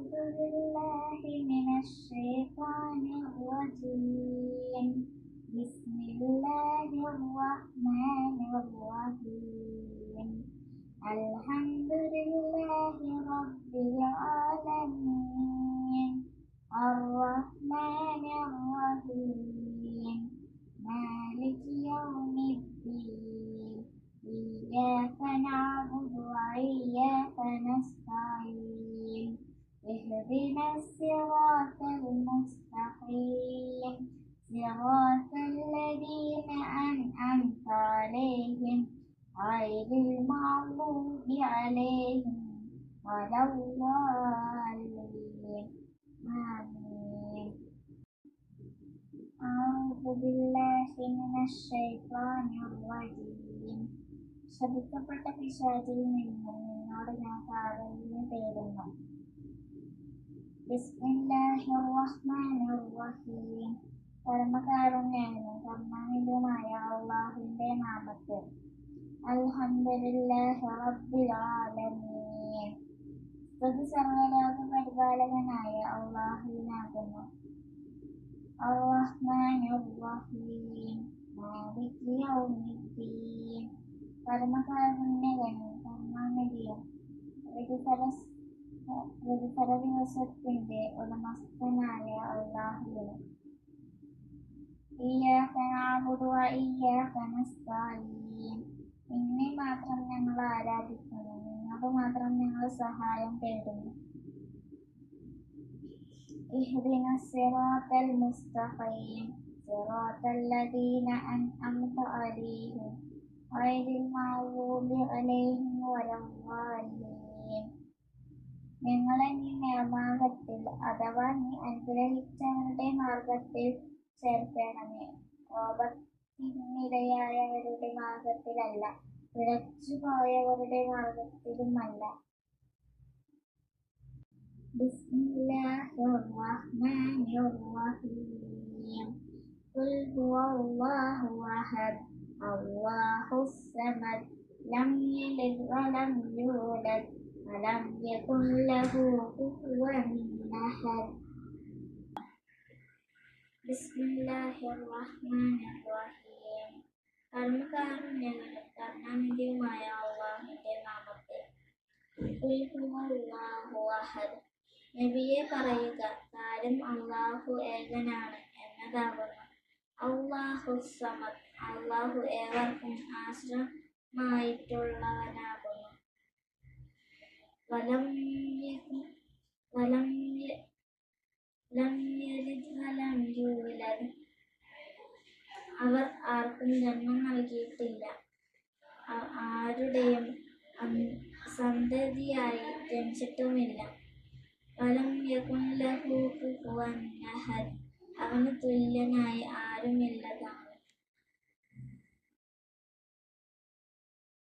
أعوذ بالله من الشيطان الرجيم بسم الله الرحمن الرحيم الحمد لله رب العالمين الرحمن الرحيم مالك يوم الدين إياك نعبد وإياك نستعين اهدنا الصراط المستقيم صراط الذين أنعمت عليهم غير المغضوب عليهم ولا الضالين آمين أعوذ بالله من الشيطان الرجيم ശപിക്കപ്പെട്ട പിശാചിൽ നിന്നും നിന്നോട് ഞാൻ കാവലിനെ തേടുന്നു. ബിസ്മില്ലാഹിർ റഹ്മാനിർ റഹീം പരമകാരുണ്യനും കരുണാനിധിയുമായ അല്ലാഹുവിന്റെ നാമത്തിൽ. അൽഹംദുലില്ലാഹി റബ്ബിൽ ആലമീൻ. സ്തുതി സർവ്വലോക പരിപാലകനായ അല്ലാഹുവിനാകുന്നു. അർ-റഹ്മാനിർ റഹീം മാലികി യൗമിദ്ദീൻ പരമകാരുണ്യകനും കരുണാനിധിയും പ്രതിഫല ദിവസത്തിന്റെ ഉടമസ്ഥനായ അല്ലാഹുവിന്. ഇയ്യാക നഅ്ബുദു വ ഇയ്യാക നസ്തഈൻ നിന്നെ മാത്രം ഞങ്ങൾ ആരാധിക്കുന്നു, നിന്നോട് മാത്രം ഞങ്ങൾ സഹായം തേടുന്നു. ഇഹ്ദിന സിറാത്തൽ മുസ്തഖീം സിറാത്തൽ ലദീന അൻഅംത അലൈഹിം ഗൈറിൽ മഗ്ദൂബി അലൈഹിം വലദ്ദാലീൻ ഞങ്ങളെ നീ നേർമാർഗത്തിൽ അഥവാ നീ അനുഗ്രഹിച്ചവരുടെ മാർഗത്തിൽ ചേർക്കണമേ. കോപത്തിനിരയായവരുടെ മാർഗത്തിലല്ല, പിഴച്ചുപോയവരുടെ മാർഗത്തിലുമല്ല. ബിസ്മില്ലാഹിർ റഹ്മാനിർ റഹീം ഖുൽ ഹുവല്ലാഹു അഹദ് അല്ലാഹുസ് സമദ് ലം യലിദ് വലം യൂലദ് വലം യകുൽ ലഹു കുഫുവൻ അഹദ്. ബിസ്മില്ലാഹിർ റഹ്മാനിർ റഹീം പരമകാരുണ്യകനും കരുണാനിധിയുമായ അല്ലാഹുവിന്റെ നാമത്തിൽ. ഖുൽ ഹുവല്ലാഹു അഹദ് നബിയെ പറയുക, കാര്യം അല്ലാഹു ഏകനാണ് എന്നതാകുന്നു. അല്ലാഹുസ് സമദ് അല്ലാഹു ഏവർക്കും ആശ്രയമായിട്ടുള്ളവനാകുന്നു. ലം യലിദ് വലം യൂലദ് അവർ ആർക്കും ജന്മം നൽകിയിട്ടില്ല, ആരുടെയും സന്തതിയായി ജനിച്ചിട്ടുമില്ല. വലം യകുൻ ലഹു കുഫുവൻ അഹദ് അവന് തുല്യനായി